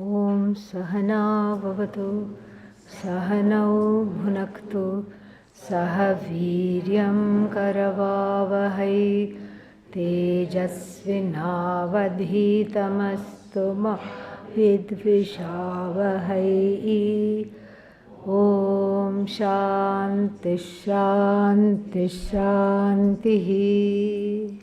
Om Sahana Bhavatu Sahanau Bhunaktu Sahaviryam Karavavahai Tejasvinavadhitamastu ma vidvishavahai. Om Shanti Shanti Shanti.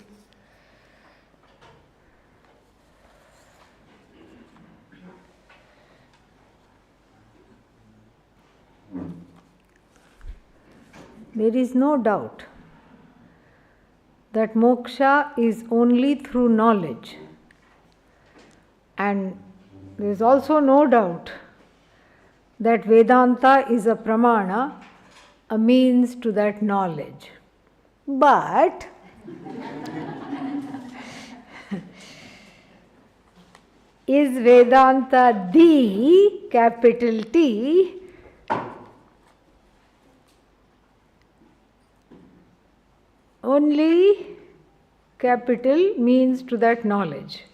There is no doubt that moksha is only through knowledge, and there is also no doubt that Vedanta is a pramana, a means to that knowledge. But is Vedanta the capital T? Only capital means to that knowledge.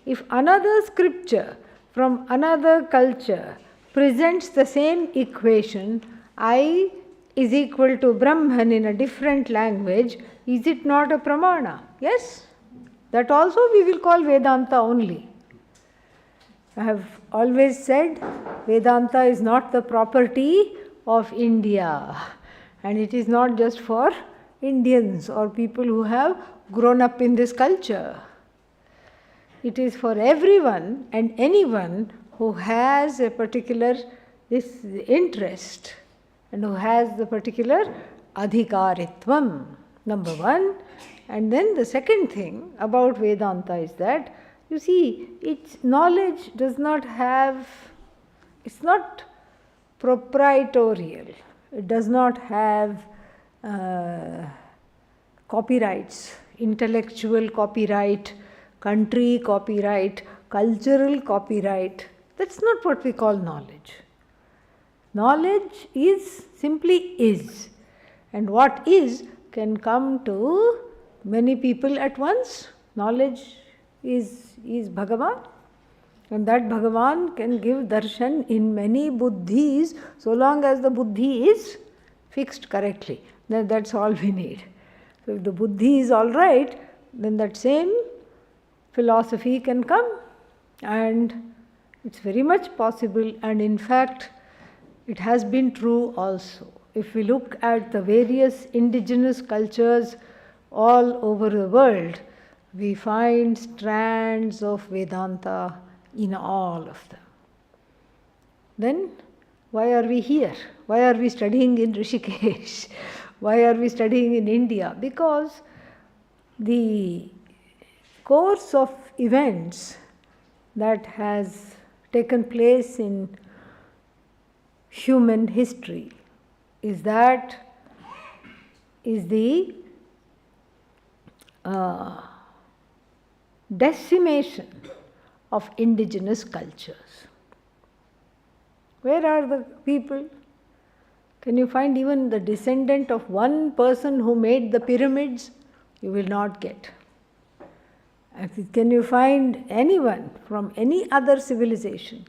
If another scripture from another culture presents the same equation, I is equal to Brahman in a different language, is it not a pramana? Yes? That also we will call Vedanta only. I have always said Vedanta is not the property of India, and it is not just for Indians or people who have grown up in this culture. It is for everyone and anyone who has a particular this interest and who has the particular adhikaritvam, number one. And then the second thing about Vedanta is that, you see, its knowledge does not have, it's not proprietorial, it does not have copyrights, intellectual copyright, country copyright, cultural copyright. That's not what we call knowledge. Knowledge is simply is, and what is can come to many people at once. Knowledge is Bhagavan, and that Bhagavan can give darshan in many buddhis so long as the buddhi is fixed correctly. That's all we need. So if the buddhi is all right, then that same philosophy can come, and it's very much possible, and in fact it has been true also. If we look at the various indigenous cultures all over the world, we find strands of Vedanta in all of them. Then why are we here? Why are we studying in Rishikesh? Why are we studying in India? Because the course of events that has taken place in human history is the decimation of indigenous cultures. Where are the people? Can you find even the descendant of one person who made the pyramids? You will not get. Can you find anyone from any other civilization?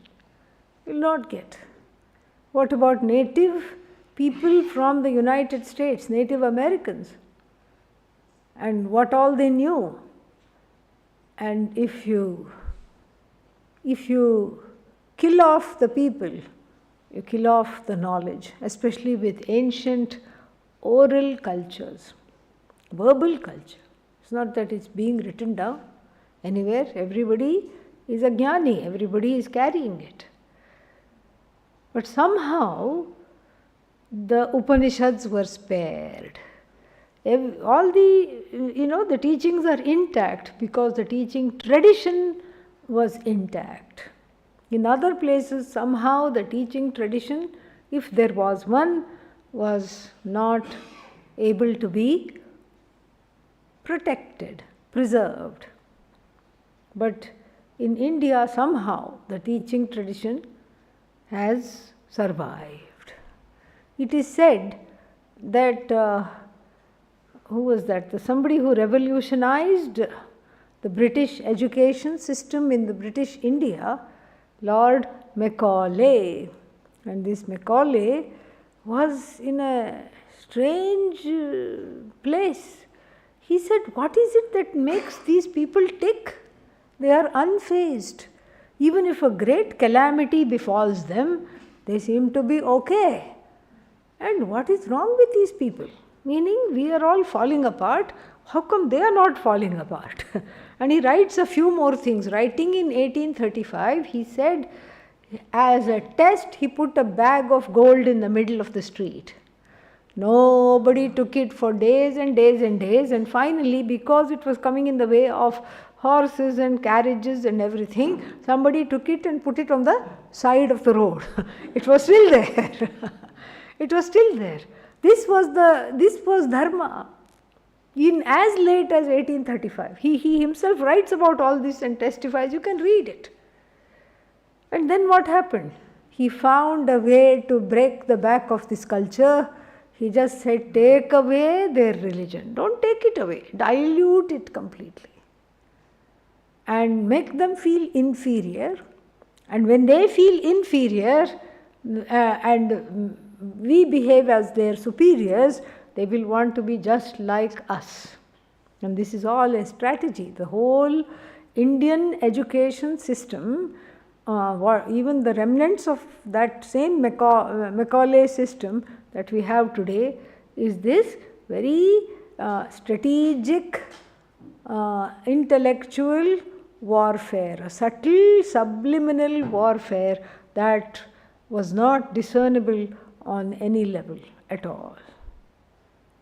You will not get. What about native people from the United States, Native Americans? And what all they knew? And if you kill off the people, you kill off the knowledge, especially with ancient oral cultures, verbal culture. It's not that it's being written down anywhere. Everybody is a jnani, everybody is carrying it. But somehow the Upanishads were spared. All the teachings are intact because the teaching tradition was intact. In other places, somehow the teaching tradition, if there was one, was not able to be protected, preserved. But in India, somehow the teaching tradition has survived. It is said that, who was that? Somebody who revolutionized the British education system in the British India Lord Macaulay. And this Macaulay was in a strange place. He said, what is it that makes these people tick? They are unfazed. Even if a great calamity befalls them, they seem to be okay. And what is wrong with these people? Meaning, we are all falling apart. How come they are not falling apart? And he writes a few more things. Writing in 1835, he said, as a test, he put a bag of gold in the middle of the street. Nobody took it for days and days and days, and finally, because it was coming in the way of horses and carriages and everything, somebody took it and put it on the side of the road. It was still there. It was still there. This was dharma. In as late as 1835, he himself writes about all this and testifies. You can read it. And then what happened? He found a way to break the back of this culture. He just said, take away their religion. Don't take it away. Dilute it completely. And make them feel inferior. And when they feel inferior and we behave as their superiors, they will want to be just like us. And this is all a strategy. The whole Indian education system, even the remnants of that same Macaulay system that we have today, is this very strategic, intellectual warfare, a subtle subliminal warfare that was not discernible on any level at all.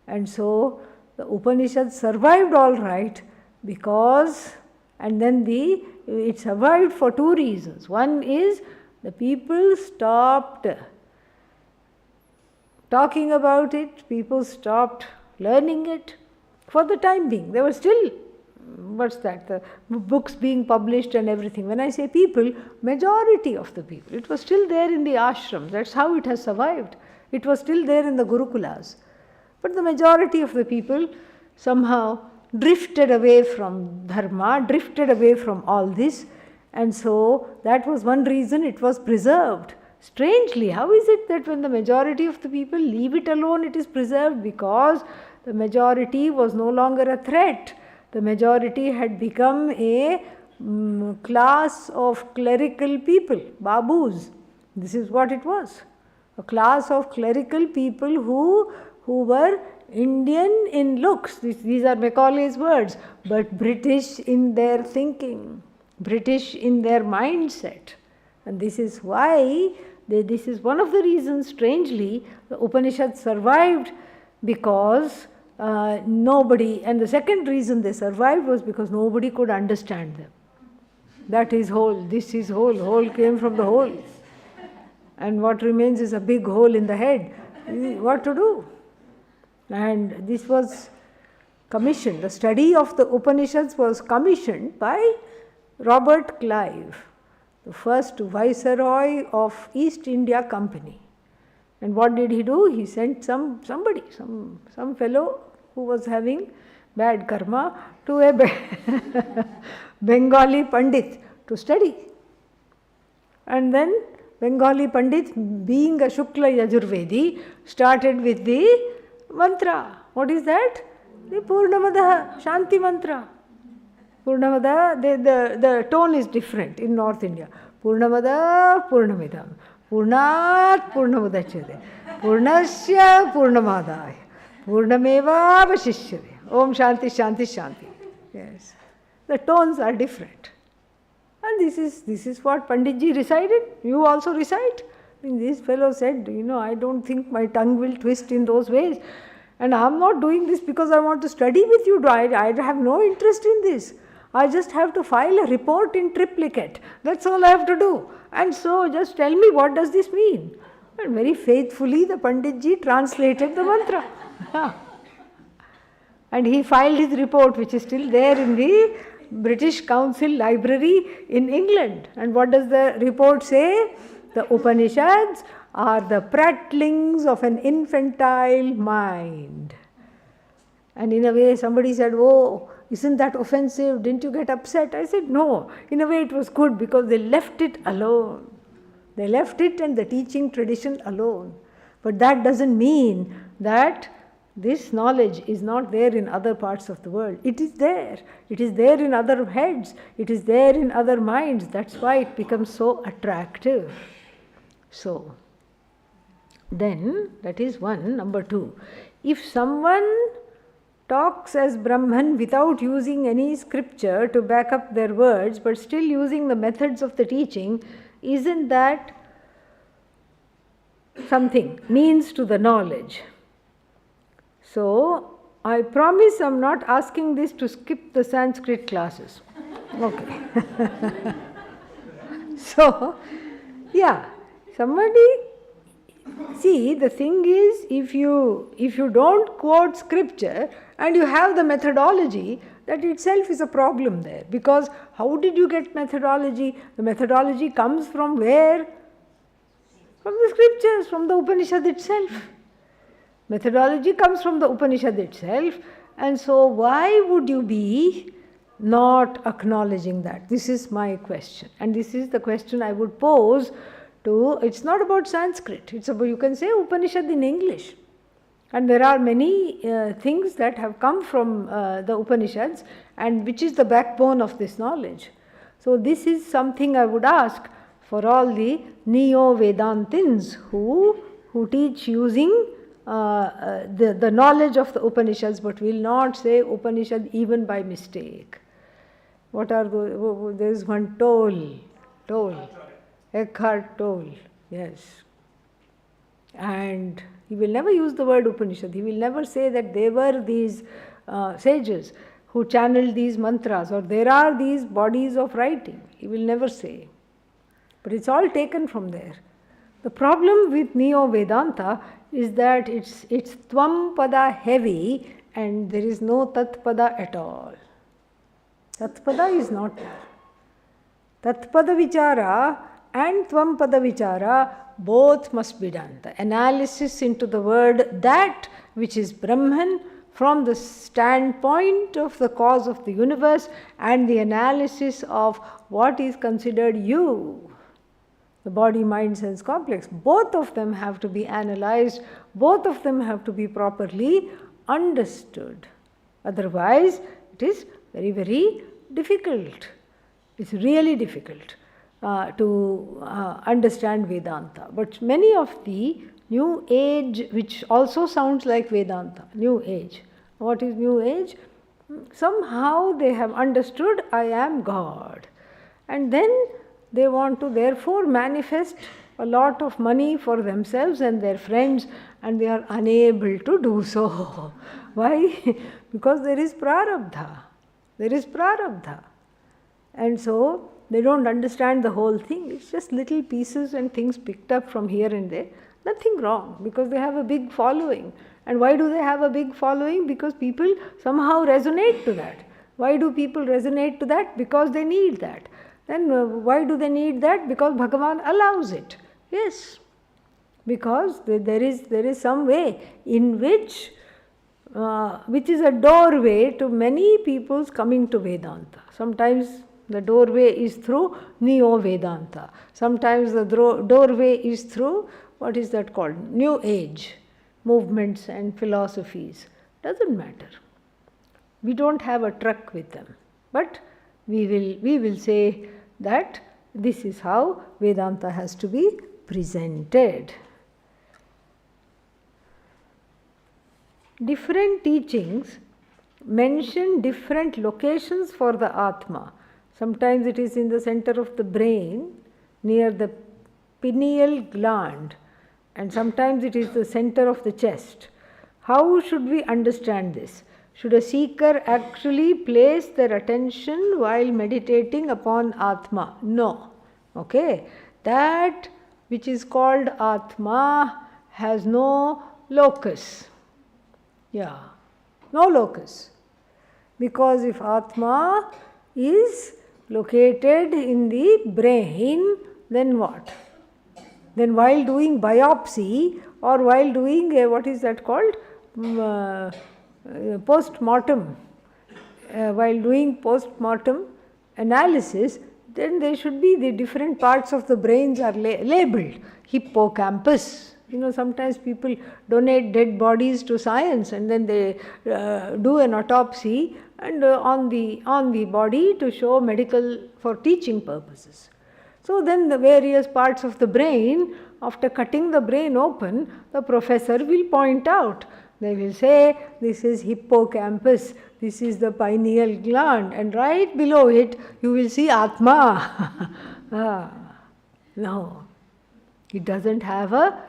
And so the Upanishads survived all right because, and then it survived for two reasons. One is the people stopped talking about it, people stopped learning it for the time being. There were still, the books being published and everything. When I say people, majority of the people. It was still there in the ashrams. That's how it has survived. It was still there in the Gurukulas. But the majority of the people somehow drifted away from dharma, drifted away from all this. And so that was one reason it was preserved. Strangely, how is it that when the majority of the people leave it alone, it is preserved? Because the majority was no longer a threat. The majority had become a class of clerical people, babus. This is what it was. A class of clerical people who were Indian in looks. These are Macaulay's words, but British in their thinking, British in their mindset. And this is why, this is one of the reasons, strangely, the Upanishads survived, because nobody, and the second reason they survived was because nobody could understand them. That is whole, this is whole, whole came from the whole. And what remains is a big hole in the head. What to do? And this was commissioned, the study of the Upanishads was commissioned by Robert Clive, the first viceroy of East India Company. And what did he do? He sent some fellow who was having bad karma to a Bengali Pandit to study. And then Bengali Pandit, being a Shukla Yajurvedi, started with the mantra. What is that? The Purnamada Shanti mantra. Purnamada, the tone is different in North India. Purnamada Purnamidam. Purnat Purnamudachyate. Purnasya Purnamadaya. Purnameva Vashishyate. Om Shanti Shanti Shanti. Yes. The tones are different. And this is what Panditji recited. You also recite. This fellow said, I don't think my tongue will twist in those ways. And I am not doing this because I want to study with you. I have no interest in this. I just have to file a report in triplicate. That's all I have to do. And so just tell me, what does this mean? And very faithfully the Panditji translated the mantra. And he filed his report, which is still there in the British Council Library in England. And what does the report say? The Upanishads are the prattlings of an infantile mind. And in a way somebody said, oh, Isn't that offensive? Didn't you get upset? I said, no. In a way it was good because they left it alone. They left it and the teaching tradition alone. But that doesn't mean that this knowledge is not there in other parts of the world. It is there. It is there in other heads. It is there in other minds. That's why it becomes so attractive. So, then, that is one. Number two, if someone talks as Brahman without using any scripture to back up their words, but still using the methods of the teaching, isn't that something, means to the knowledge? So, I promise I'm not asking this to skip the Sanskrit classes. Okay. So, yeah, somebody, see, the thing is, if you don't quote scripture and you have the methodology, that itself is a problem there. Because how did you get methodology? The methodology comes from where? From the scriptures, from the Upanishad itself. Methodology comes from the Upanishad itself, and so why would you be not acknowledging that? This is my question, and this is the question I would pose to, it's not about Sanskrit, it's about, you can say Upanishad in English. And there are many things that have come from the Upanishads, and which is the backbone of this knowledge. So this is something I would ask for all the Neo-Vedantins who teach using the knowledge of the Upanishads, but will not say Upanishad even by mistake. What are those? There is one Toll. Eckhart Tolle, yes. And he will never use the word Upanishad. He will never say that there were these sages who channeled these mantras, or there are these bodies of writing. He will never say. But it's all taken from there. The problem with Neo-Vedanta is that it's Tvam Pada heavy and there is no Tat Pada at all. Tat Pada is not there. Tat Pada Vichara and Tvam Pada Vichara both must be done. The analysis into the word that which is Brahman from the standpoint of the cause of the universe, and the analysis of what is considered you. The body, mind, sense complex, both of them have to be analyzed, both of them have to be properly understood. Otherwise, it is very, very difficult. It's really difficult to understand Vedanta. But many of the New Age, which also sounds like Vedanta, New Age. What is New Age? Somehow they have understood I am God. And then they want to therefore manifest a lot of money for themselves and their friends, and they are unable to do so. Why? Because there is prarabdha. There is prarabdha. And so they don't understand the whole thing. It's just little pieces and things picked up from here and there. Nothing wrong, because they have a big following. And why do they have a big following? Because people somehow resonate to that. Why do people resonate to that? Because they need that. Then why do they need that? Because Bhagavan allows it. Yes. Because there is some way in which is a doorway to many people's coming to Vedanta. Sometimes the doorway is through Neo-Vedanta. Sometimes the doorway is through, what is that called? New Age movements and philosophies. Doesn't matter. We don't have a truck with them. But we will say that this is how Vedanta has to be presented. Different teachings mention different locations for the Atma. Sometimes it is in the center of the brain, near the pineal gland, and sometimes it is the center of the chest. How should we understand this? Should a seeker actually place their attention while meditating upon Atma? No. Okay. That which is called Atma has no locus. Yeah. No locus. Because if Atma is located in the brain, then what? Then while doing biopsy or while doing what is that called? Post-mortem while doing post-mortem analysis, then there should be the different parts of the brains are labeled. Hippocampus. Sometimes people donate dead bodies to science and then they do an autopsy and on the body to show medical for teaching purposes. So then the various parts of the brain, after cutting the brain open, the professor will point out. They will say, this is hippocampus, this is the pineal gland, and right below it you will see Atma. No, it doesn't have a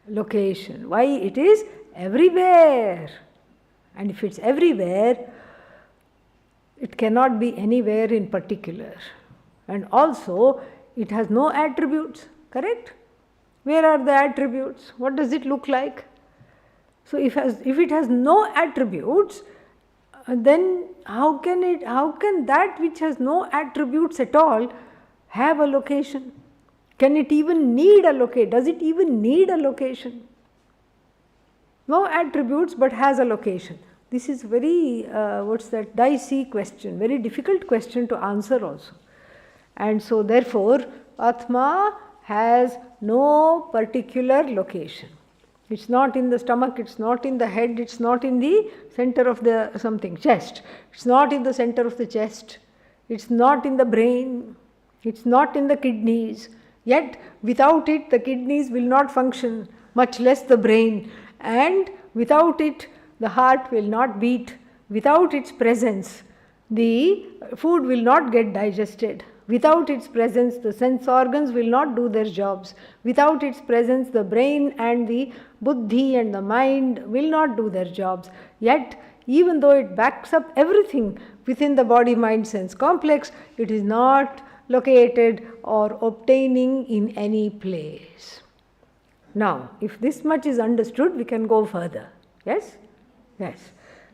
location. Why? It is everywhere. And if it's everywhere, it cannot be anywhere in particular. And also, it has no attributes, correct? Where are the attributes? What does it look like? So if it has no attributes, then how can that which has no attributes at all have a location? Can it even need a location? Does it even need a location? No attributes but has a location. This is very, dicey question, very difficult question to answer also. And so therefore, Atma has no particular location. It's not in the stomach, it's not in the head, it's not in the center of the chest. It's not in the center of the chest. It's not in the brain. It's not in the kidneys. Yet without it the kidneys will not function, much less the brain. And without it the heart will not beat. Without its presence the food will not get digested. Without its presence, the sense organs will not do their jobs. Without its presence, the brain and the buddhi and the mind will not do their jobs. Yet, even though it backs up everything within the body-mind-sense complex, it is not located or obtaining in any place. Now, if this much is understood, we can go further. Yes? Yes.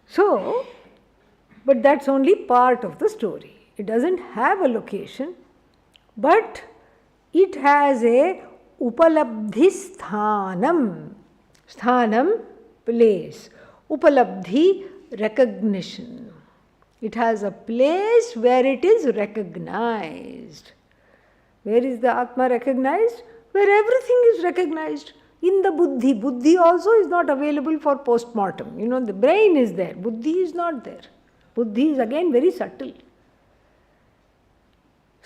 So, but that's only part of the story. It doesn't have a location, but it has a upalabdhi sthanam. Sthanam, place. Upalabdhi, recognition. It has a place where it is recognized. Where is the Atma recognized? Where everything is recognized. In the buddhi. Buddhi also is not available for post-mortem. The brain is there. Buddhi is not there. Buddhi is again very subtle.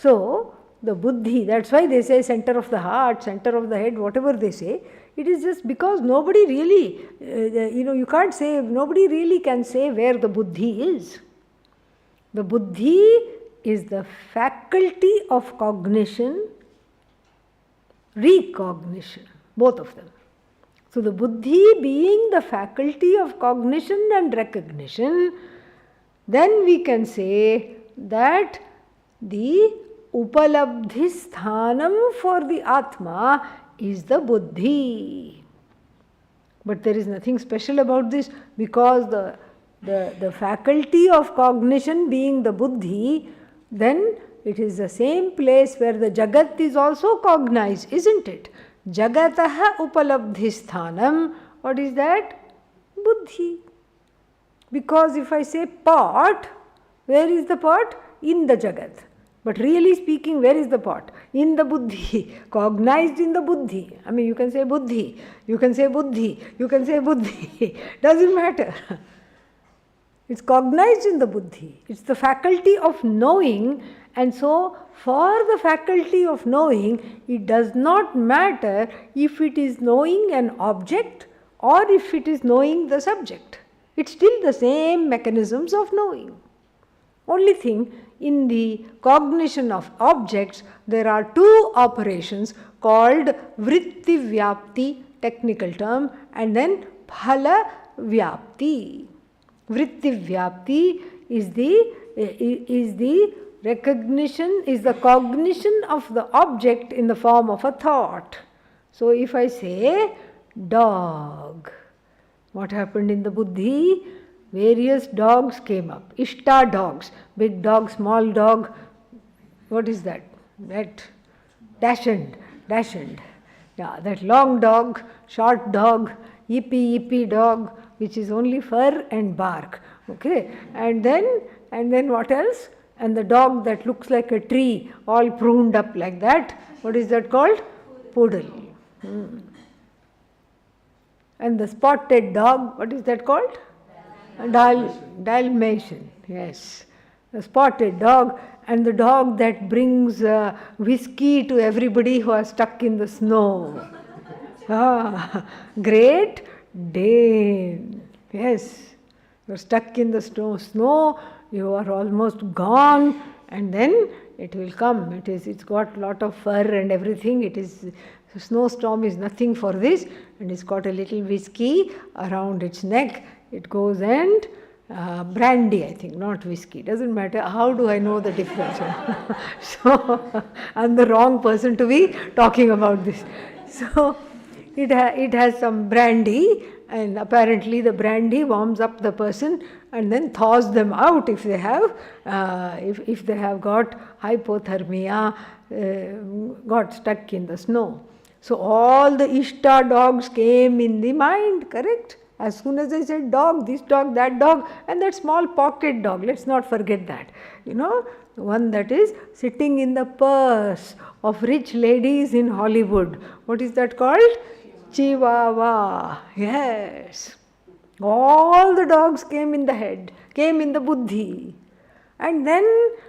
So, the buddhi, that's why they say center of the heart, center of the head, whatever they say, it is just because nobody really, you can't say, nobody really can say where the buddhi is. The buddhi is the faculty of cognition, recognition, both of them. So, the buddhi being the faculty of cognition and recognition, then we can say that the upalabdhi sthanam for the Atma is the buddhi. But there is nothing special about this, because the faculty of cognition being the buddhi, then it is the same place where the jagat is also cognized, isn't it? Jagataha upalabdhi sthanam. What is that? Buddhi. Because if I say pot, where is the pot? In the jagat. But really speaking, where is the pot? In the buddhi, cognized in the buddhi. I mean, you can say buddhi, you can say buddhi, you can say buddhi. Doesn't matter. It's cognized in the buddhi. It's the faculty of knowing, and so for the faculty of knowing, it does not matter if it is knowing an object or if it is knowing the subject. It's still the same mechanisms of knowing. Only thing, in the cognition of objects, there are two operations called vritti vyapti, technical term, and then phala vyapti. Vritti vyapti is the recognition, is the cognition of the object in the form of a thought. So if I say dog, what happened in the buddhi? Various dogs came up. Ishta dogs, big dog, small dog. What is that? That dachshund. Yeah, that long dog, short dog, yippy dog, which is only fur and bark. Okay, and then and then what else? And the dog that looks like a tree, all pruned up like that, what is that called? Poodle. And the spotted dog, what is that called? Dalmatian, yes. The spotted dog, and the dog that brings whiskey to everybody who are stuck in the snow. Great Dane. Yes, you're stuck in the snow, you are almost gone, and then it will come. It's got a lot of fur and everything. The snowstorm is nothing for this, and it's got a little whiskey around its neck. It goes and brandy, I think, not whiskey. Doesn't matter. How do I know the difference? So I'm the wrong person to be talking about this. So it has some brandy, and apparently the brandy warms up the person and then thaws them out if they have got hypothermia, got stuck in the snow. So all the Ishta dogs came in the mind, correct? As soon as I said dog, this dog, that dog, and that small pocket dog, let's not forget that. The one that is sitting in the purse of rich ladies in Hollywood. What is that called? Chihuahua. Yes. All the dogs came in the head, came in the buddhi. And then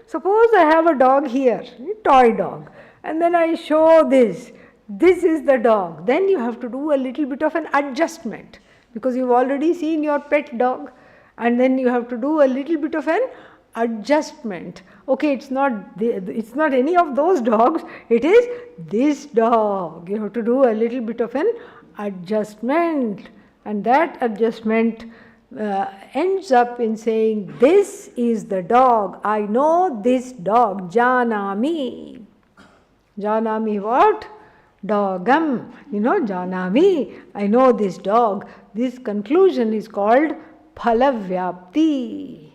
suppose I have a dog here, a toy dog, and then I show this. This is the dog. Then you have to do a little bit of an adjustment, because you've already seen your pet dog, and then you have to do a little bit of an adjustment. Okay, it's not any of those dogs, it is this dog. You have to do a little bit of an adjustment, and that adjustment ends up in saying, this is the dog, I know this dog, janami. Janami what? Dogam, janami, I know this dog. This conclusion is called phalavyapti.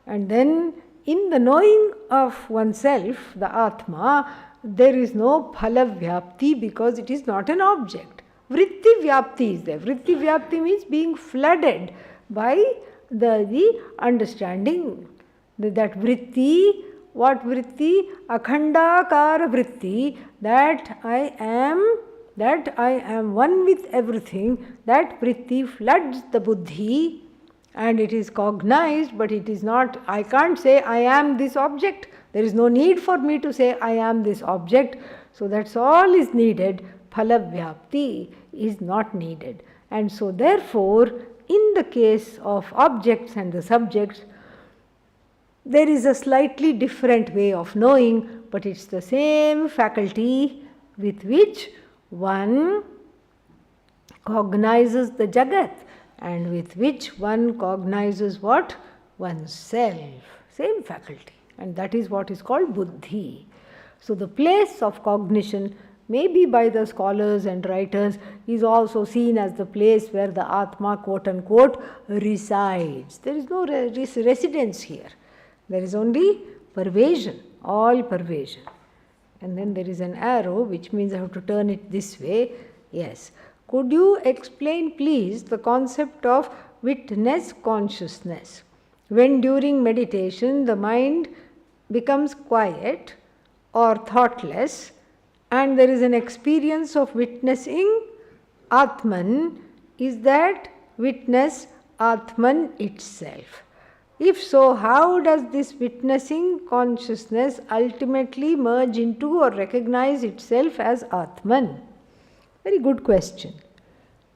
And then in the knowing of oneself, the Atma, there is no phalavyapti because it is not an object. Vritti vyapti is there. Vritti vyapti means being flooded by the understanding. That vritti, what vritti? Akhandakara vritti, that I am one with everything. That vritti floods the buddhi, and it is cognized, but it is not, I can't say I am this object. There is no need for me to say I am this object. So that's all is needed. Phalavyapti is not needed. And so therefore, in the case of objects and the subjects, there is a slightly different way of knowing, but it's the same faculty with which one cognizes the Jagat, and with which one cognizes what? Oneself. Same faculty. And that is what is called buddhi. So the place of cognition, maybe by the scholars and writers, is also seen as the place where the Atma, quote unquote, resides. There is no residence here. There is only pervasion, all pervasion. And then there is an arrow, which means I have to turn it this way. Yes. Could you explain, please, the concept of witness consciousness? When during meditation the mind becomes quiet or thoughtless, and there is an experience of witnessing Atman, is that witness Atman itself? If so, how does this witnessing consciousness ultimately merge into or recognize itself as Atman? Very good question.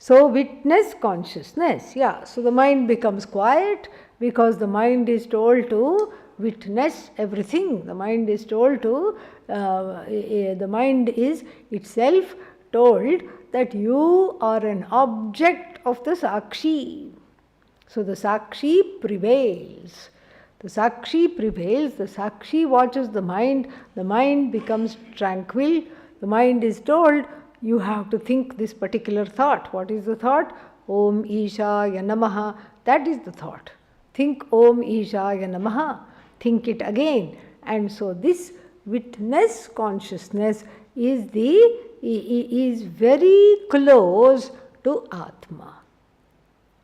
So, witness consciousness, so the mind becomes quiet because the mind is told to witness everything. The mind is told to, the mind is itself told that you are an object of the Sakshi. So the Sakshi prevails. The Sakshi prevails, the Sakshi watches the mind becomes tranquil. The mind is told, you have to think this particular thought. What is the thought? Om Ishaya Namaha. That is the thought. Think Om Ishaya Namaha. Think it again. And so this witness consciousness is very close to Atma.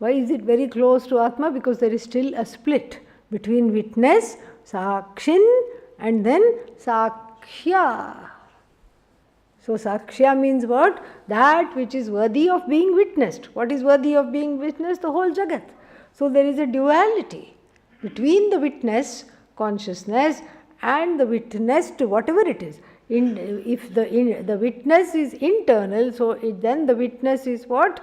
Why is it very close to Atma? Because there is still a split Between witness, sakshin, and then sakshya. So sakshya means what? That which is worthy of being witnessed. What is worthy of being witnessed? The whole Jagat. So there is a duality between the witness, consciousness, and the witnessed, whatever it is. If the witness is internal, so then the witness is what?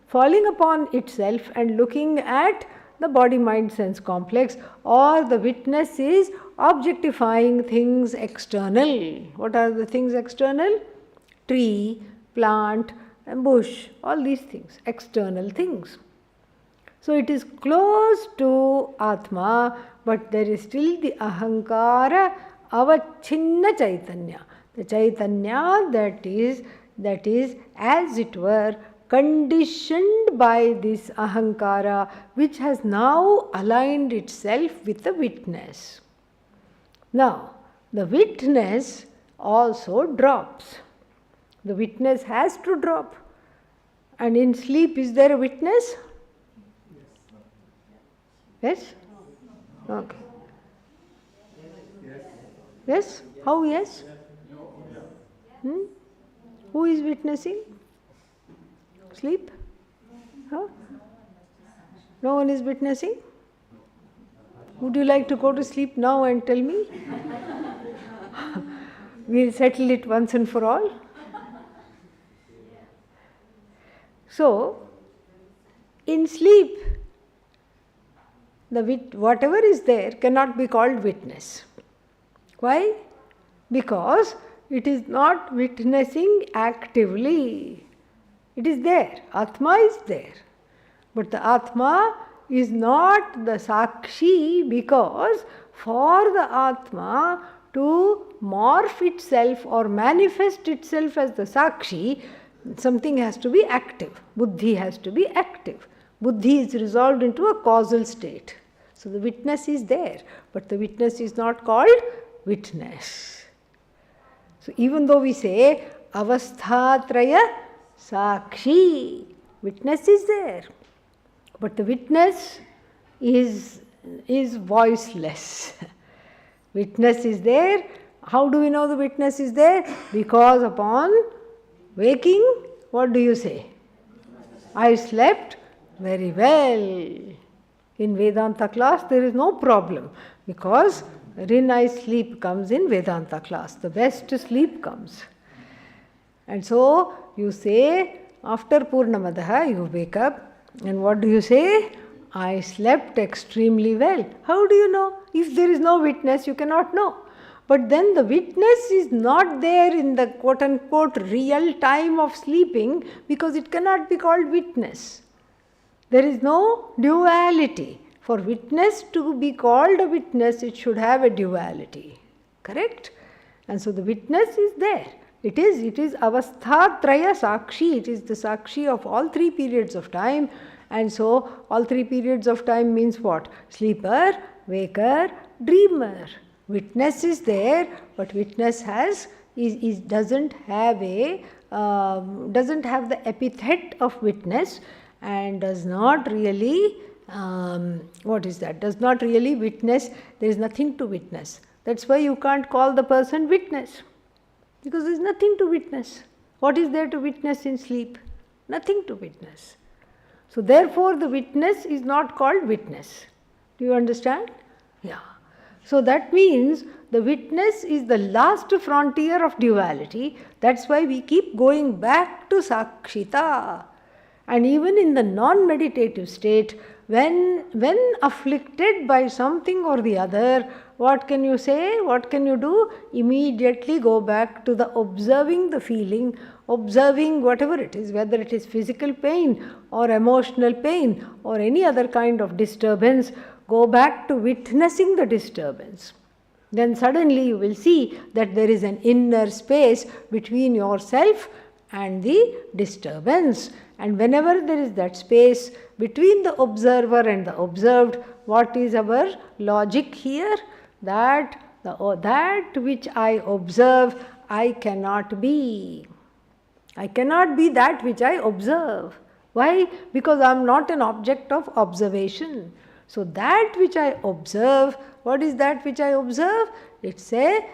Falling upon itself and looking at the body-mind-sense complex, or the witness is objectifying things external. What are the things external? Tree, plant, and bush, all these things, external things. So it is close to Atma, but there is still the Ahankara avachinna Chaitanya. The Chaitanya that is as it were conditioned by this Ahankara, which has now aligned itself with the witness. Now, the witness also drops. The witness has to drop. And in sleep, is there a witness? Yes? Okay. Yes? How yes? Who is witnessing? Sleep? Huh? No one is witnessing? Would you like to go to sleep now and tell me? We'll settle it once and for all. So, in sleep, whatever is there cannot be called witness. Why? Because it is not witnessing actively. It is there. Atma is there. But the Atma is not the Sakshi, because for the Atma to morph itself or manifest itself as the Sakshi, something has to be active. Buddhi has to be active. Buddhi is resolved into a causal state. So the witness is there, but the witness is not called witness. So even though we say avasthatraya sakshi, witness is there, but the witness is voiceless. Witness is there. How do we know the witness is there? Because upon waking, what do you say? I slept very well. In Vedanta class, there is no problem, because very nice sleep comes in Vedanta class. The best sleep comes. And so, you say, after Purnamadaha, you wake up, and what do you say? I slept extremely well. How do you know? If there is no witness, you cannot know. But then the witness is not there in the quote-unquote real time of sleeping, because it cannot be called witness. There is no duality. For witness to be called a witness, it should have a duality. Correct? And so the witness is there. It is avasthatraya sakshi. It is the sakshi of all three periods of time. And so all three periods of time means what? Sleeper, waker, dreamer. Witness is there, but witness doesn't have the epithet of witness, and does not really, does not really witness. There is nothing to witness. That's why you can't call the person witness, because there is nothing to witness. What is there to witness in sleep? Nothing to witness. So therefore the witness is not called witness. Do you understand? Yeah. So that means the witness is the last frontier of duality. That's why we keep going back to Sakshita. And even in the non-meditative state, when afflicted by something or the other, what can you say? What can you do? Immediately go back to the observing the feeling, observing whatever it is, whether it is physical pain or emotional pain or any other kind of disturbance. Go back to witnessing the disturbance. Then suddenly you will see that there is an inner space between yourself and the disturbance. And whenever there is that space between the observer and the observed, what is our logic here? That which I observe, I cannot be. I cannot be that which I observe. Why? Because I am not an object of observation. So that which I observe, what is that which I observe? It's a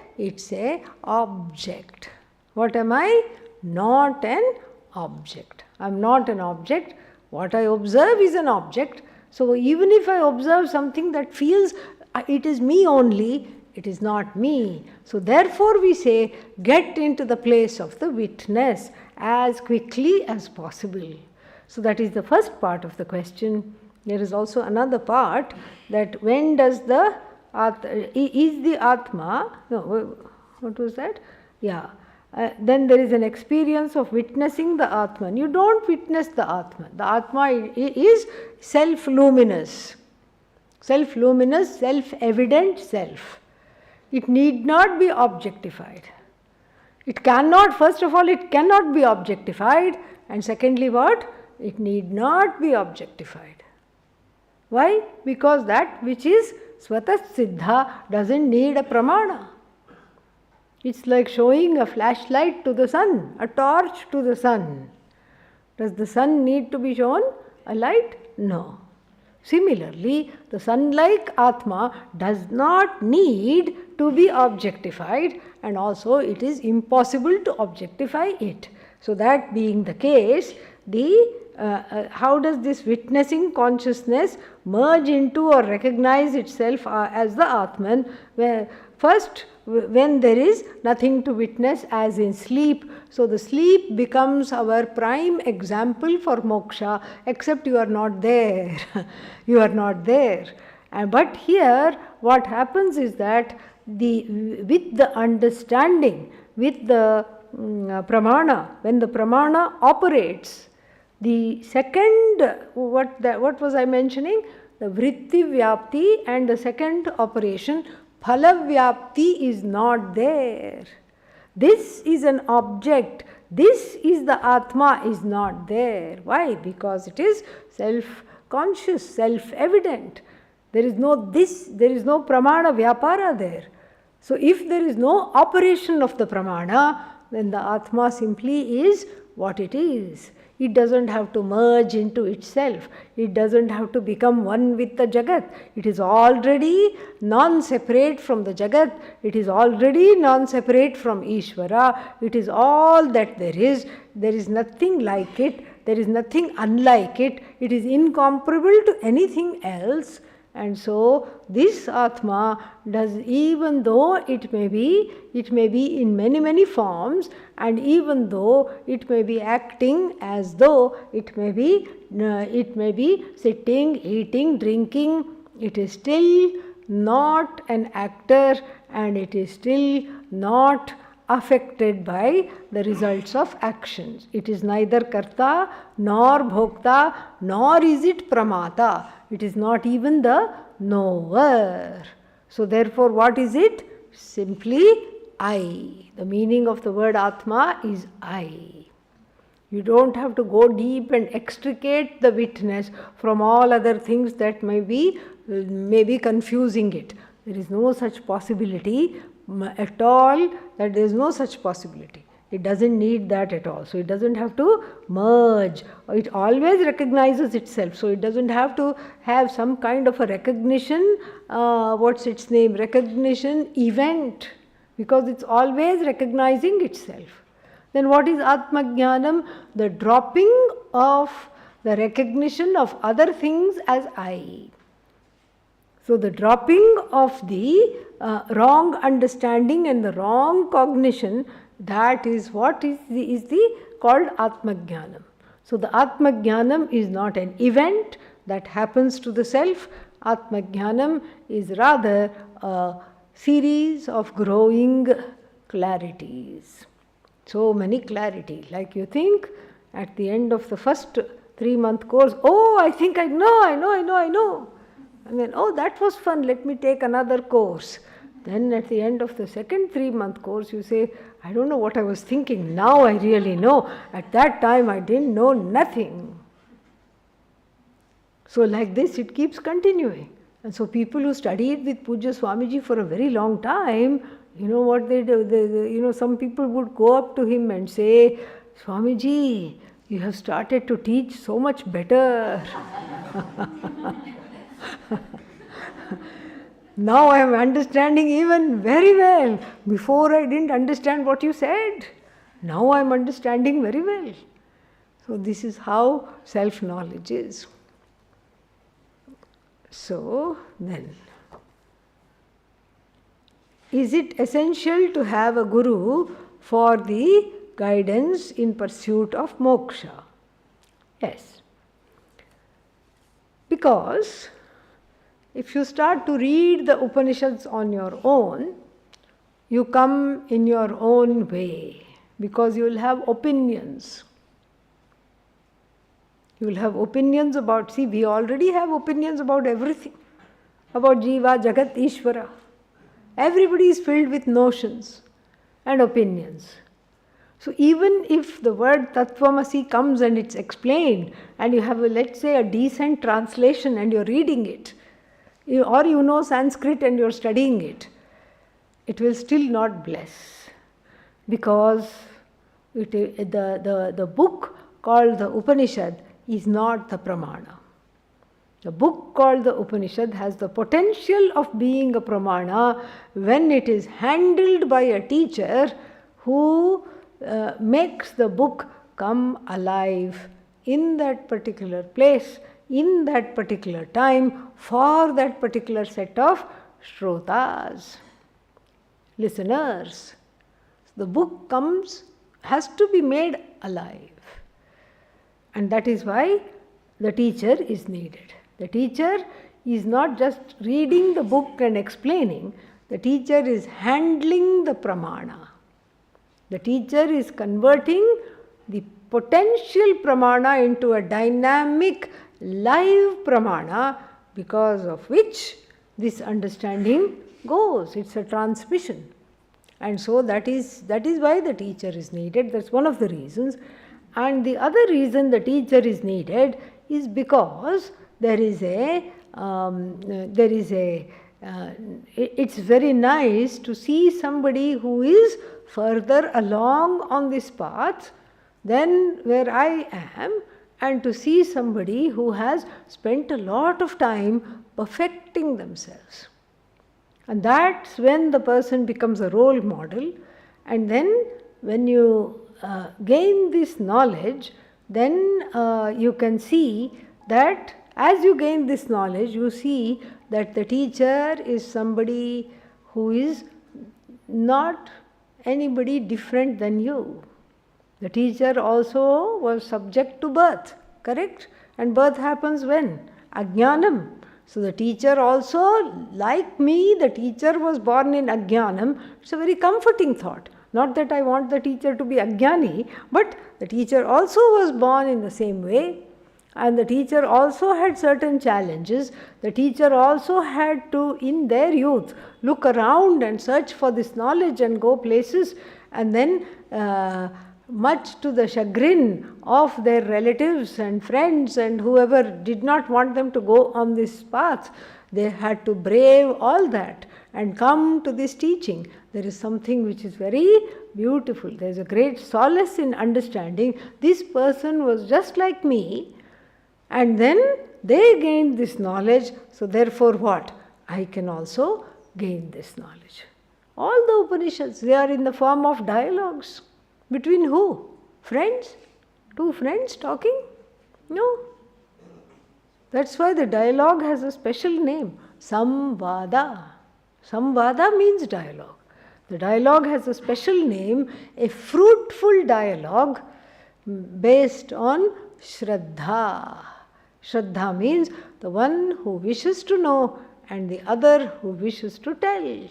object. What am I? Not an object. I'm not an object. What I observe is an object. So even if I observe something that feels it is me only, it is not me. So therefore we say, get into the place of the witness as quickly as possible. So that is the first part of the question. There is also another part, that when does the is the Atma, no, what was that? Yeah. Then there is an experience of witnessing the Atman. You don't witness the Atman. The Atma is self-luminous, self-evident self. It need not be objectified. It cannot, first of all, it cannot be objectified. And secondly, what? It need not be objectified. Why? Because that which is Swatat Siddha doesn't need a pramana. It's like showing a flashlight to the sun, a torch to the sun. Does the sun need to be shown a light? No. Similarly, the sun-like Atma does not need to be objectified, and also it is impossible to objectify it. So that being the case, how does this witnessing consciousness merge into or recognize itself as the Atman? Where first, when there is nothing to witness, as in sleep. So the sleep becomes our prime example for moksha, except you are not there. You are not there. But here what happens is that with the understanding, with the pramana, when the pramana operates, the second, what was I mentioning? The vritti vyapti, and the second operation, phalavyapti, is not there. This is an object. This is the Atma, is not there. Why? Because it is self-conscious, self-evident. There is no this, there is no pramana vyapara there. So if there is no operation of the pramana, then the Atma simply is what it is. It doesn't have to merge into itself. It doesn't have to become one with the Jagat. It is already non-separate from the Jagat. It is already non-separate from Ishvara. It is all that there is. There is nothing like it. There is nothing unlike it. It is incomparable to anything else. And so this Atma does, even though it may be in many, many forms, and even though it may be acting as though it may be sitting, eating, drinking, it is still not an actor, and it is still not affected by the results of actions. It is neither karta nor bhokta, nor is it pramata. It is not even the knower. So therefore, what is it? Simply I. The meaning of the word Atma is I. You don't have to go deep and extricate the witness from all other things that may be confusing it. There is no such possibility at all, that there is no such possibility. It doesn't need that at all. So it doesn't have to merge. It always recognizes itself. So it doesn't have to have some kind of a recognition, recognition event, because it's always recognizing itself. Then what is Atma Jnanam? The dropping of the recognition of other things as I. So the dropping of the wrong understanding and the wrong cognition, that is what is called Atma Jnanam. So the Atma Jnanam is not an event that happens to the self. Atma Jnanam is rather a series of growing clarities. So many clarity. Like you think at the end of the first 3-month course, oh, I think I know. And then, oh, that was fun, let me take another course. Then at the end of the second 3-month course, you say, I don't know what I was thinking. Now I really know. At that time, I didn't know nothing. So like this, it keeps continuing. And so people who studied with Pujya Swamiji for a very long time, you know what they do? Some people would go up to him and say, Swamiji, you have started to teach so much better. Now I am understanding even very well. Before I didn't understand what you said. Now I am understanding very well. So this is how self-knowledge is. So then, is it essential to have a guru for the guidance in pursuit of moksha? Yes. Because if you start to read the Upanishads on your own, you come in your own way, because you will have opinions. You will have opinions about, see, we already have opinions about everything, about Jiva, Jagat, Ishvara. Everybody is filled with notions and opinions. So even if the word Tattvamasi comes and it's explained, and you have, let's say, a decent translation and you're reading it, or you know Sanskrit and you're studying it, it will still not bless, because the book called the Upanishad is not the pramana. The book called the Upanishad has the potential of being a pramana when it is handled by a teacher who makes the book come alive in that particular place, in that particular time, for that particular set of shrotas, listeners. The book has to be made alive. And that is why the teacher is needed. The teacher is not just reading the book and explaining, the teacher is handling the pramana. The teacher is converting the potential pramana into a dynamic, live pramana, because of which this understanding goes. It's a transmission. And so that is why the teacher is needed. That's one of the reasons. And the other reason the teacher is needed is because it's very nice to see somebody who is further along on this path than where I am, and to see somebody who has spent a lot of time perfecting themselves. And that's when the person becomes a role model. And then when you gain this knowledge, then you can see that as you gain this knowledge, you see that the teacher is somebody who is not anybody different than you. The teacher also was subject to birth, correct? And birth happens when? Ajnanam. So the teacher also, like me, the teacher was born in Ajnanam. It's a very comforting thought. Not that I want the teacher to be Ajnani, but the teacher also was born in the same way. And the teacher also had certain challenges. The teacher also had to, in their youth, look around and search for this knowledge and go places. And then, much to the chagrin of their relatives and friends and whoever did not want them to go on this path, they had to brave all that and come to this teaching. There is something which is very beautiful. There is a great solace in understanding this person was just like me, and then they gained this knowledge, so therefore what? I can also gain this knowledge. All the Upanishads, they are in the form of dialogues. Between who? Friends? Two friends talking? No. That's why the dialogue has a special name, Samvada. Samvada means dialogue. The dialogue has a special name, a fruitful dialogue based on Shraddha. Shraddha means the one who wishes to know and the other who wishes to tell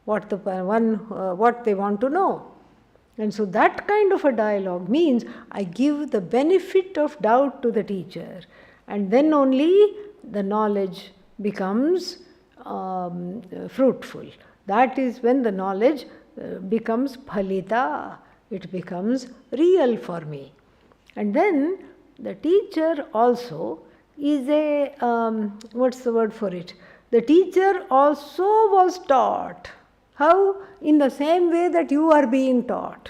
what they want to know. And so that kind of a dialogue means I give the benefit of doubt to the teacher, and then only the knowledge becomes fruitful. That is when the knowledge becomes phalita, it becomes real for me. And then the teacher also is a, what's the word for it? The teacher also was taught. How? In the same way that you are being taught.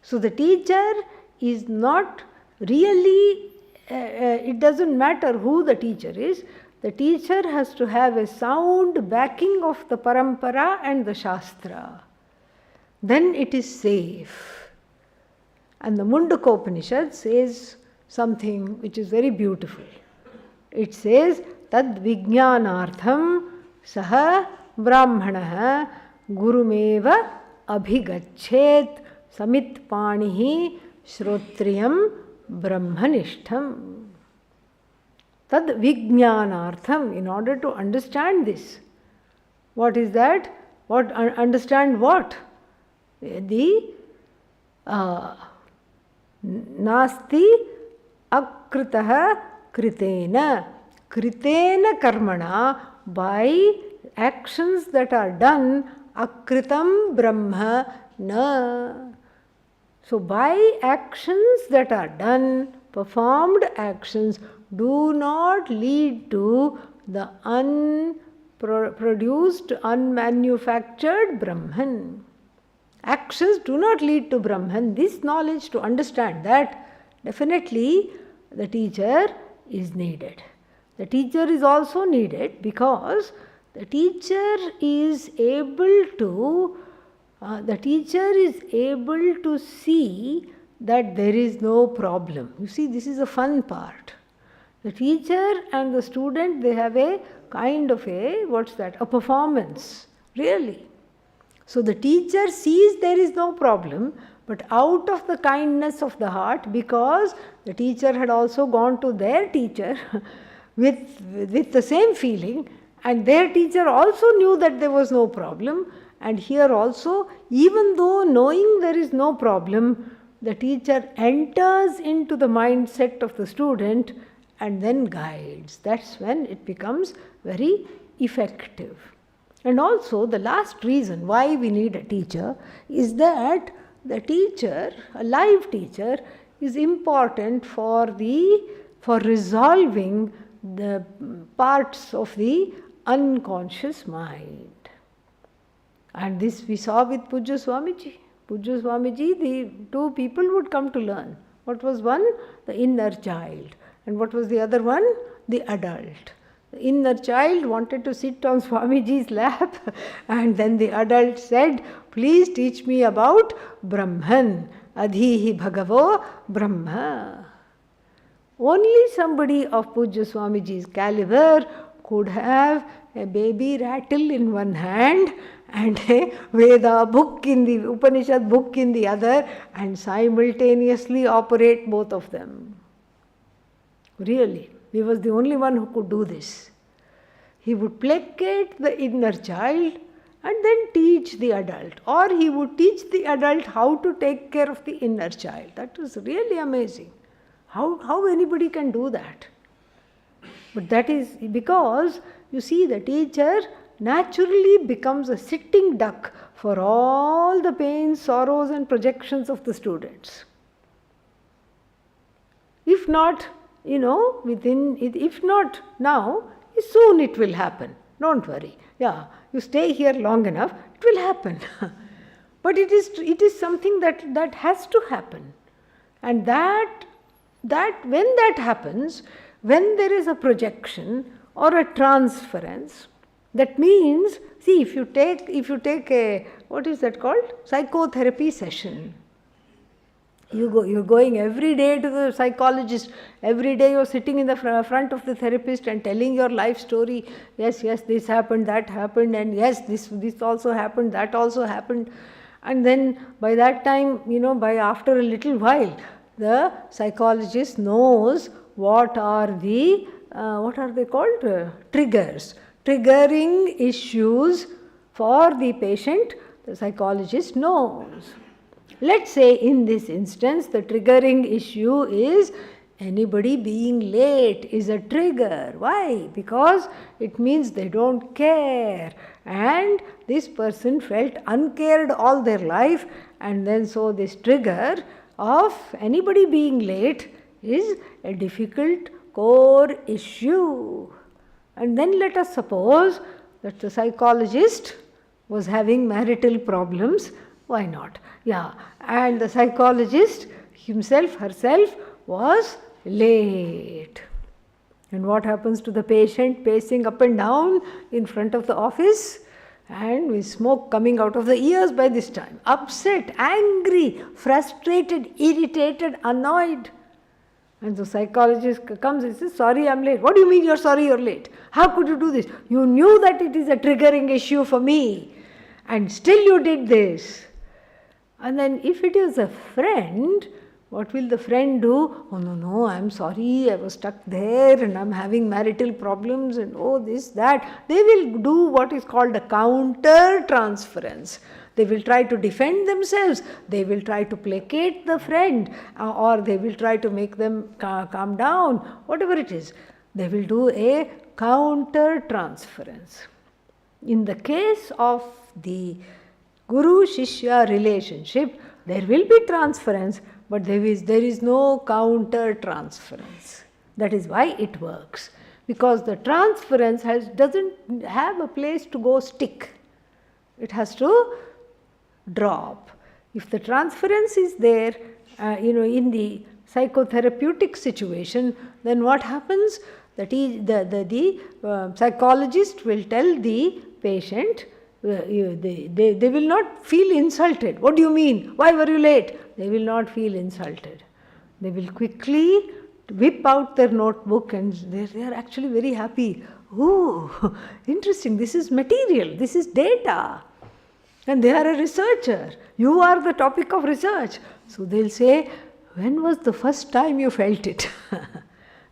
So the teacher is not really, it doesn't matter who the teacher is. the teacher has to have a sound backing of the parampara and the shastra. Then it is safe. And the Mundaka Upanishad says something which is very beautiful. It says, Tad Vijnanartham Saha Brahmanaha Gurumeva Abhigachet Samit Panihi Shrotriyam Brahmanishtham. Tad Vijnanartham, in order to understand this. What is that? Understand what? The Nasti Akritaha Kritena. Kritena karmana, by actions that are done, Akritam Brahma na. So by actions that are done, performed actions do not lead to the unproduced, unmanufactured Brahman. Actions do not lead to Brahman. This knowledge, to understand that, definitely the teacher is needed. The teacher is also needed because the teacher is able to see that there is no problem. You see, this is a fun part. The teacher and the student, they have a kind of a performance, really. So the teacher sees there is no problem, but out of the kindness of the heart, because the teacher had also gone to their teacher with the same feeling, and their teacher also knew that there was no problem, and here also, even though knowing there is no problem, the teacher enters into the mindset of the student and then guides. That's when it becomes very effective. And also, the last reason why we need a teacher is that the teacher, a live teacher, is important for resolving the parts of the unconscious mind. And this we saw with Pujya Swamiji. Pujya Swamiji, the two people would come to learn. What was one? The inner child. And what was the other one? The adult. The inner child wanted to sit on Swamiji's lap, and then the adult said, please teach me about Brahman. Adhihi Bhagavo Brahma. Only somebody of Pujya Swamiji's caliber could have a baby rattle in one hand and a Veda book in the Upanishad book in the other, and simultaneously operate both of them. Really, he was the only one who could do this. He would placate the inner child and then teach the adult, or he would teach the adult how to take care of the inner child. That was really amazing. How anybody can do that? But that is because, you see, the teacher naturally becomes a sitting duck for all the pains, sorrows and projections of the students. If not, if not now, soon it will happen. Don't worry. Yeah, you stay here long enough, it will happen. But it is something that has to happen. And that when that happens, when there is a projection or a transference, that means, see, if you take a, what is that called? Psychotherapy session. You're going every day to the psychologist. Every day you're sitting in the front of the therapist and telling your life story. Yes, this happened, that happened, and yes, this also happened, that also happened. And then by that time, after a little while, the psychologist knows what are they called? Triggers. Triggering issues for the patient, the psychologist knows. Let's say in this instance, the triggering issue is anybody being late is a trigger. Why? Because it means they don't care. And this person felt uncared all their life, and then so this trigger of anybody being late is a difficult core issue. And then let us suppose that the psychologist was having marital problems. Why not? Yeah. And the psychologist herself was late. And what happens to the patient pacing up and down in front of the office and with smoke coming out of the ears by this time? Upset, angry, frustrated, irritated, annoyed. And the psychologist comes and says, sorry, I'm late. What do you mean you're sorry you're late? How could you do this? You knew that it is a triggering issue for me, and still you did this. And then if it is a friend, what will the friend do? Oh, no, I'm sorry, I was stuck there and I'm having marital problems and this, that. They will do what is called a counter transference. They will try to defend themselves. They will try to placate the friend, or they will try to make them calm down, whatever it is. They will do a counter transference. In the case of the Guru-Shishya relationship, there will be transference, but there is no counter transference. That is why it works. Because the transference doesn't have a place to go stick. It has to drop. If the transference is there, in the psychotherapeutic situation, then what happens? The psychologist will tell the patient, they will not feel insulted. What do you mean? Why were you late? They will not feel insulted. They will quickly whip out their notebook and they are actually very happy. Oh, interesting. This is material. This is data. And they are a researcher. You are the topic of research. So they'll say, when was the first time you felt it?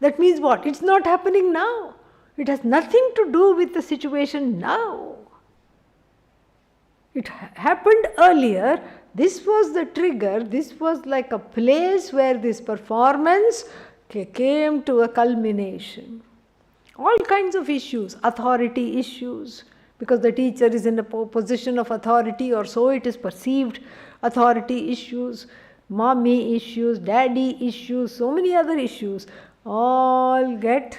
That means what? It's not happening now. It has nothing to do with the situation now. It happened earlier. This was the trigger. This was like a place where this performance came to a culmination. All kinds of issues, authority issues, because the teacher is in a position of authority, or so it is perceived, authority issues, mommy issues, daddy issues, so many other issues, all get,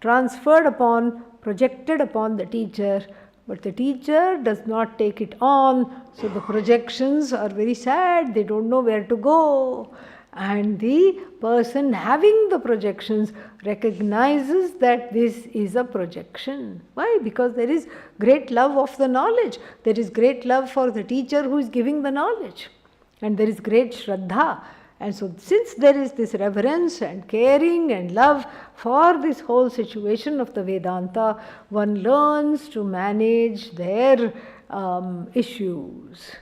transferred upon, projected upon the teacher, but the teacher does not take it on, so the projections are very sad, they don't know where to go. And the person having the projections recognizes that this is a projection. Why? Because there is great love of the knowledge. There is great love for the teacher who is giving the knowledge. And there is great Shraddha. And so since there is this reverence and caring and love for this whole situation of the Vedanta, one learns to manage their issues.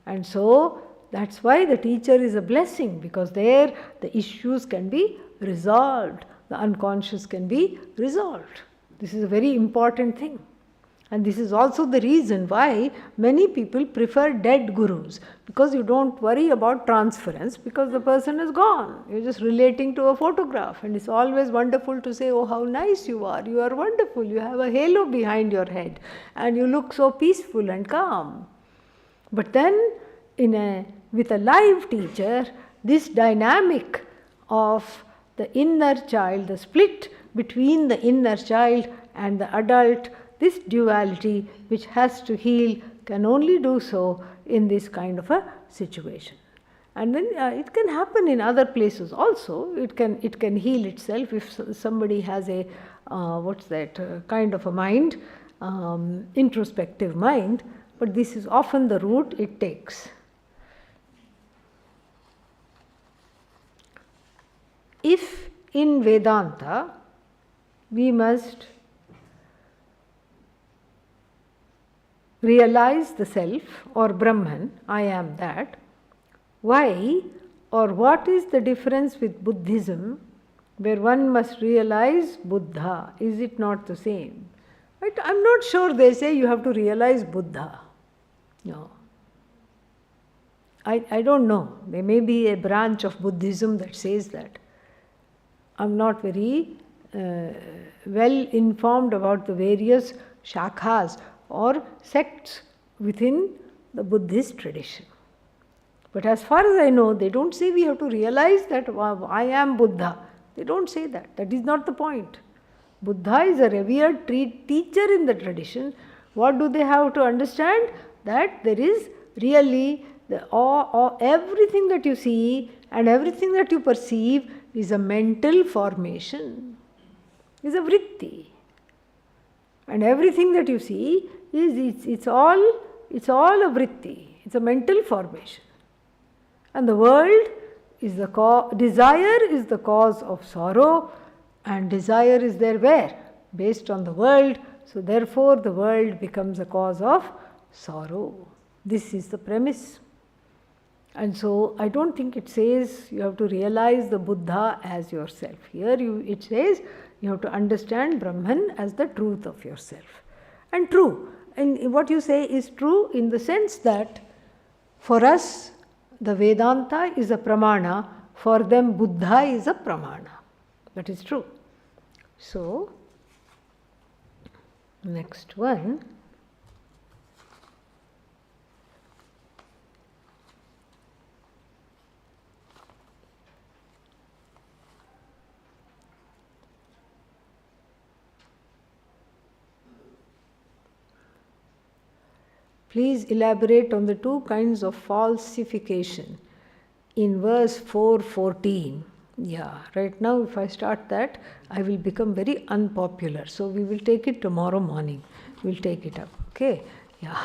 And so that's why the teacher is a blessing, because there the issues can be resolved, the unconscious can be resolved. This is a very important thing. And this is also the reason why many people prefer dead gurus, because you don't worry about transference, because the person is gone. You're just relating to a photograph, and it's always wonderful to say, oh, how nice you are wonderful, you have a halo behind your head, and you look so peaceful and calm. But then with a live teacher, this dynamic of the inner child, the split between the inner child and the adult, this duality which has to heal, can only do so in this kind of a situation. And then it can happen in other places also. It can heal itself if somebody has a kind of a mind, introspective mind. But this is often the route it takes. If in Vedanta we must realize the self or Brahman, I am that, why or what is the difference with Buddhism, where one must realize Buddha? Is it not the same? Right? I'm not sure they say you have to realize Buddha. No. I don't know. There may be a branch of Buddhism that says that. I'm not very well informed about the various shakhas or sects within the Buddhist tradition. But as far as I know, they don't say we have to realize that I am Buddha. They don't say that. That is not the point. Buddha is a revered teacher in the tradition. What do they have to understand? That there is really everything that you see and everything that you perceive is a mental formation, is a vritti. And everything that you see it's all a vritti. It's a mental formation. And the world is desire is the cause of sorrow, and desire is there where? Based on the world. So therefore the world becomes a cause of sorrow. This is the premise. And so I don't think it says you have to realize the Buddha as yourself. Here it says you have to understand Brahman as the truth of yourself. And true. And what you say is true in the sense that for us the Vedanta is a pramana, for them Buddha is a pramana. That is true. So, next one. Please elaborate on the two kinds of falsification in verse 4:14. Yeah, right now if I start that, I will become very unpopular. So we will take it tomorrow morning. We'll take it up. Okay? Yeah.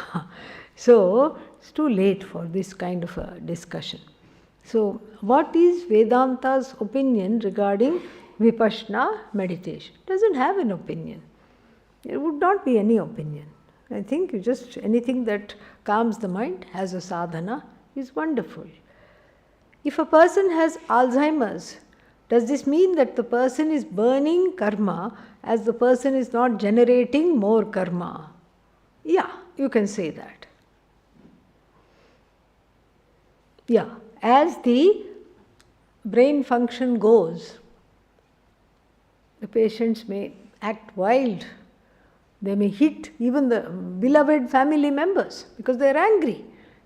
So it's too late for this kind of a discussion. So what is Vedanta's opinion regarding Vipassana meditation? It doesn't have an opinion. There would not be any opinion. I think anything that calms the mind as a sadhana is wonderful. If a person has Alzheimer's, does this mean that the person is burning karma as the person is not generating more karma? Yeah, you can say that. Yeah, as the brain function goes, the patients may act wild. They may hit even the beloved family members because they are angry.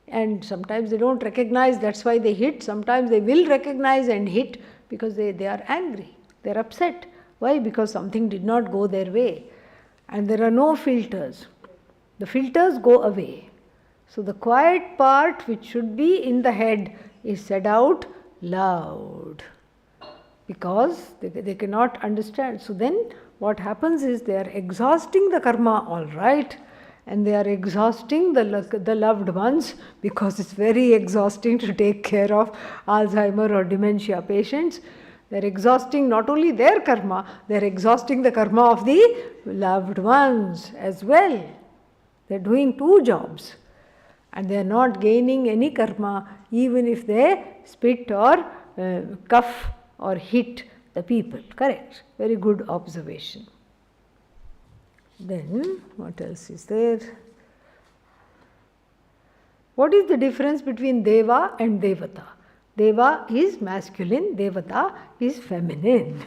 And sometimes they don't recognize, that's why they hit. Sometimes they will recognize and hit because they are angry. They are upset. Why? Because something did not go their way. And there are no filters. The filters go away. So the quiet part which should be in the head is said out loud because they cannot understand. So then what happens is they are exhausting the karma, all right, and they are exhausting the loved ones because it's very exhausting to take care of Alzheimer or dementia patients. They are exhausting not only their karma, they are exhausting the karma of the loved ones as well. They are doing two jobs and they are not gaining any karma even if they spit or cuff or hit the people. Correct. Very good observation. Then, what else is there? What is the difference between Deva and Devata? Deva is masculine, Devata is feminine.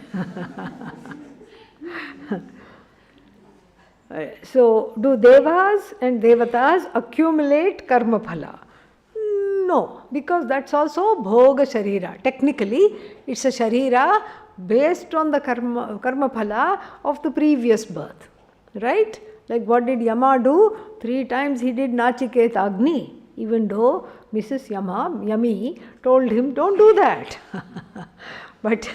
So, do Devas and Devatas accumulate karma phala? No, because that's also bhoga sharira. Technically, it's a sharira based on the karma phala of the previous birth. Right? Like what did Yama do? 3 times he did Nachiket Agni, even though Mrs. Yami told him, don't do that. But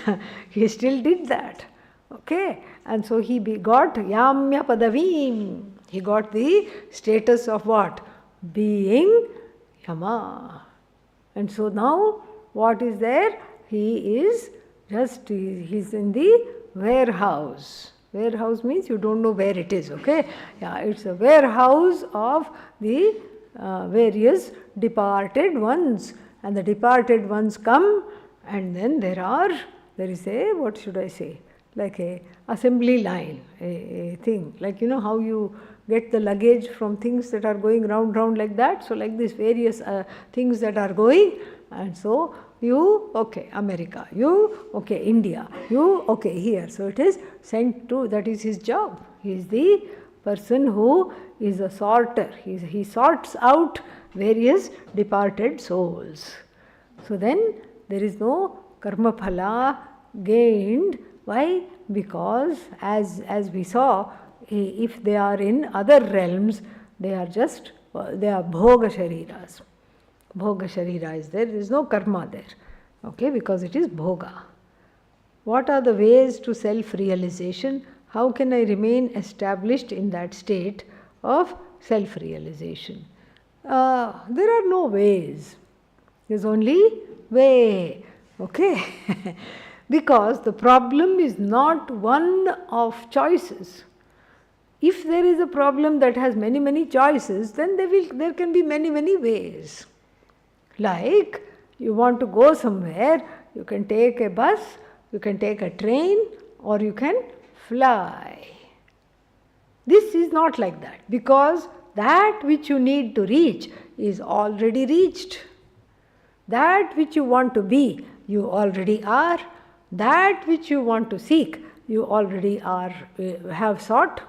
he still did that. Okay? And so he got Yamya Padavim. He got the status of what? Being Yama. And so now what is there? He's in the warehouse. Warehouse means you don't know where it is, okay? Yeah, it's a warehouse of the various departed ones. And the departed ones come and then there is a, what should I say? Like a assembly line, a thing. Like you know how you get the luggage from things that are going round like that. So like these various things that are going. And so you, okay, America, you, okay, India, you, okay, here. So it is sent to, that is his job. He is the person who is a sorter. He sorts out various departed souls. So then there is no karma phala gained. Why? Because as we saw, if they are in other realms, they are bhoga shariras. Bhoga sharira is there is no karma there, okay, because it is bhoga. What are the ways to self-realization? How can I remain established in that state of self-realization? There are no ways. There's only way. Okay? Because the problem is not one of choices. If there is a problem that has many choices, then there can be many ways. Like, you want to go somewhere, you can take a bus, you can take a train, or you can fly. This is not like that, because that which you need to reach is already reached. That which you want to be, you already are. That which you want to seek, you already have sought.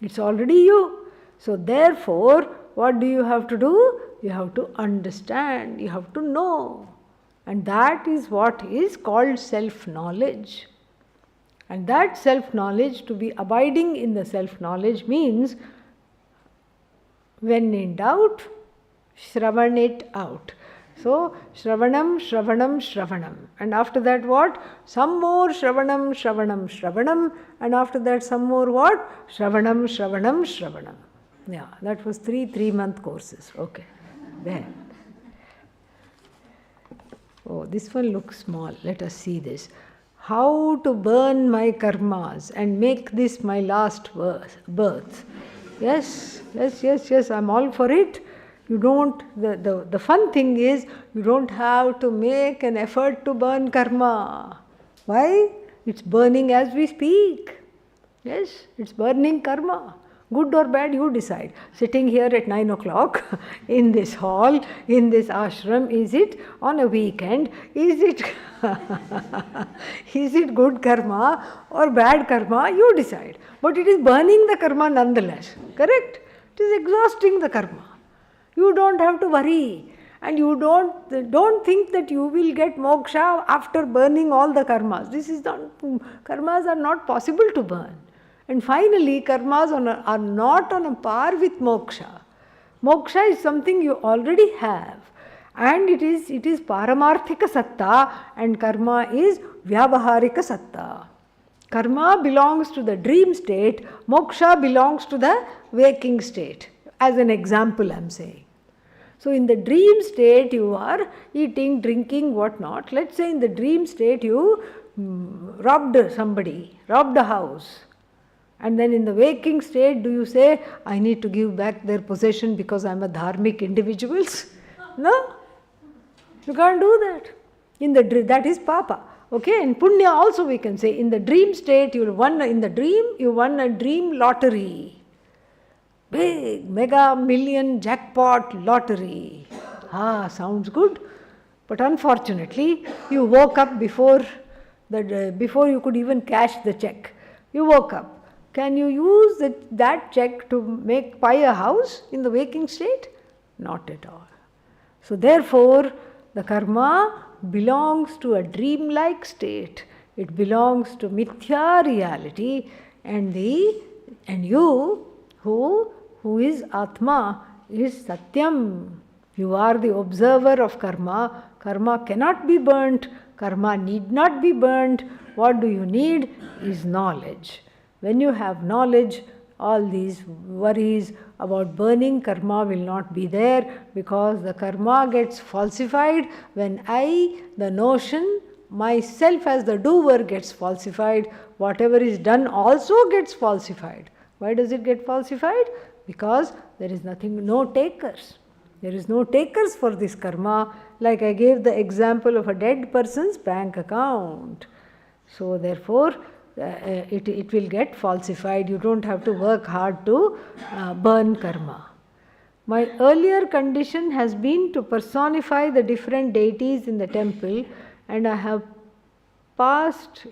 It's already you. So therefore, what do you have to do? You have to understand, you have to know. And that is what is called self-knowledge. And that self-knowledge, to be abiding in the self-knowledge, means when in doubt, shravan it out. So, shravanam, shravanam, shravanam. And after that what? Some more shravanam, shravanam, shravanam. And after that some more what? Shravanam, shravanam, shravanam. Yeah, that was 3-month courses. Okay. Then. Oh, this one looks small. Let us see this. How to burn my karmas and make this my last birth. Yes, I'm all for it. You don't, the fun thing is, you don't have to make an effort to burn karma. Why? It's burning as we speak. Yes, it's burning karma. Good or bad, you decide. Sitting here at 9 o'clock in this hall, in this ashram, is it on a weekend? Is it good karma or bad karma? You decide. But it is burning the karma nonetheless. Correct? It is exhausting the karma. You don't have to worry. And you don't think that you will get moksha after burning all the karmas. Karmas are not possible to burn. And finally, karmas are not on a par with moksha. Moksha is something you already have. And it is paramarthika satta, and karma is vyavaharika satta. Karma belongs to the dream state, moksha belongs to the waking state. As an example, I am saying. So in the dream state, you are eating, drinking, whatnot. Let's say in the dream state, you robbed a house. And then in the waking state, do you say, I need to give back their possession because I am a dharmic individual? No, you can't do that. That is papa. Okay, and punya also we can say, in the dream state, you won a dream lottery. Big, mega million jackpot lottery. Sounds good. But unfortunately, you woke up before you could even cash the check. You woke up. Can you use that check to buy a house in the waking state? Not at all. So therefore, the karma belongs to a dreamlike state. It belongs to mithya reality, and you who is Atma is Satyam. You are the observer of karma. Karma cannot be burnt. Karma need not be burnt. What do you need is knowledge. When you have knowledge, all these worries about burning karma will not be there, because the karma gets falsified when the notion, myself as the doer, gets falsified. Whatever is done also gets falsified. Why does it get falsified? Because there is no takers. There is no takers for this karma. Like I gave the example of a dead person's bank account. So therefore, it will get falsified. You don't have to work hard to burn karma. My earlier condition has been to personify the different deities in the temple, and I have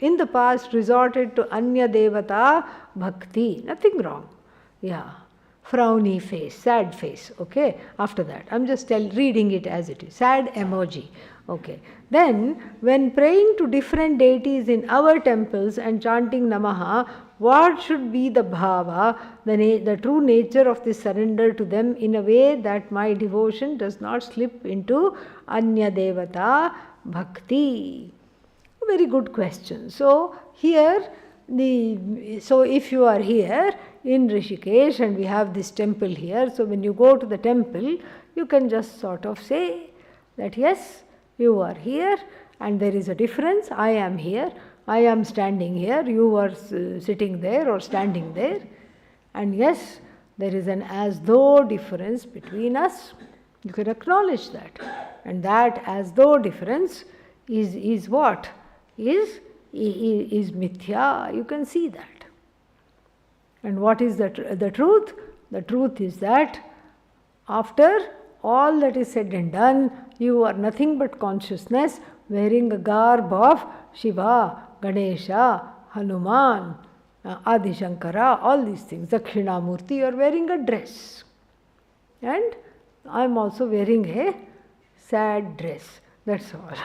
in the past resorted to Anya Devata Bhakti. Nothing wrong. Yeah. Frowny face, sad face. Okay. After that, I'm just reading it as it is. Sad emoji. Okay. Then, when praying to different deities in our temples and chanting Namaha, what should be the bhava, the true nature of this surrender to them, in a way that my devotion does not slip into Anya Devata Bhakti? Very good question. So here, so if you are here in Rishikesh and we have this temple here, so when you go to the temple, you can just sort of say that yes, you are here and there is a difference. I am here, I am standing here, you are sitting there or standing there. And yes, there is an as though difference between us. You can acknowledge that. And that as though difference is what? Is mithya. You can see that. And what is the truth? The truth is that after all that is said and done, you are nothing but consciousness wearing a garb of Shiva, Ganesha, Hanuman, Adi Shankara, all these things. Dakshinamurti, you are wearing a dress. And I am also wearing a sad dress. That's all.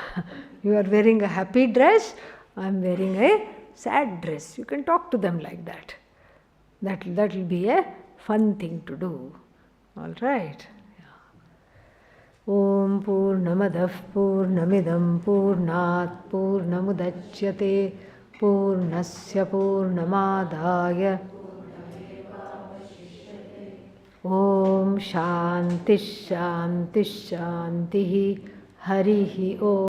You are wearing a happy dress, I am wearing a sad dress. You can talk to them like that. That will be a fun thing to do. All right. Om Purnamadah Purnamidam Purnat Purnamudachyate Purnasya Purnamadaya Om Shanti Shanti Shanti Harihi Om.